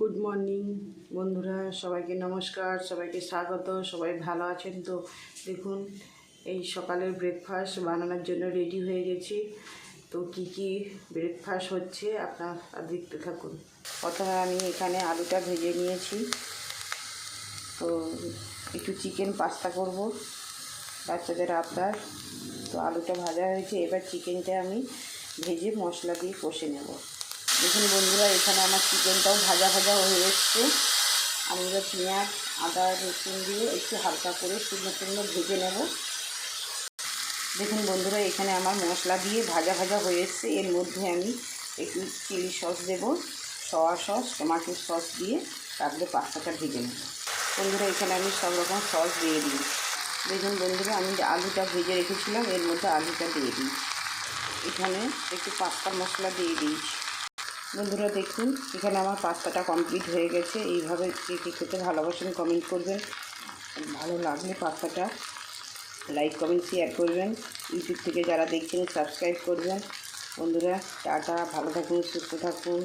Good morning বন্ধুরা, সবাইকে নমস্কার, সবাইকে স্বাগত। সবাই ভালো আছেন তো? দেখুন, এই সকালের ব্রেকফাস্ট বানানোর জন্য রেডি হয়ে গেছি। তো কি কি ব্রেকফাস্ট হচ্ছে আপনারা দেখতে থাকুন। প্রথমে আমি এখানে আলুটা ভেজে নিয়েছি। তো একটু চিকেন পাস্তা করব, বাচ্চাদের আবদার। তো আলুটা ভাজা হয়েছে, এবার চিকেনটা আমি ভেজে মশলা দিয়ে কষে নেব। দেখুন বন্ধুরা, এখানে আমার চিকেনটাও ভাজা ভাজা হয়ে এসছে। আমি এবার পেঁয়াজ, আদা, রসুন দিয়ে একটু হালকা করে শুকনো শুকনো ভেজে নেব। দেখুন বন্ধুরা, এখানে আমার মশলা দিয়ে ভাজা ভাজা হয়ে এসছে। এর মধ্যে আমি একটু চিলি সস দেব, সয়া সস, টমেটো সস দিয়ে তারপরে পাস্তাটা ভেজে নেব। বন্ধুরা, এখানে আমি সব রকম সস দিয়ে দিই। দেখুন বন্ধুরা, আমি যে আলুটা ভেজে রেখেছিলাম এর মধ্যে আলুটা দিয়ে দিই। এখানে একটু পাস্তা মশলা দিয়ে দিয়েছি। বন্ধুরা দেখুন, এখানে আমার পাস্তাটা কমপ্লিট হয়ে গেছে। এইভাবে কে কে খেতে ভালোবাসেন কমেন্ট করবেন। ভালো লাগলে পাস্তাটা লাইক কমেন্ট শেয়ার করবেন। ইউটিউব থেকে যারা দেখছেন সাবস্ক্রাইব করবেন। বন্ধুরা টাটা, ভালো থাকুন, সুস্থ থাকুন।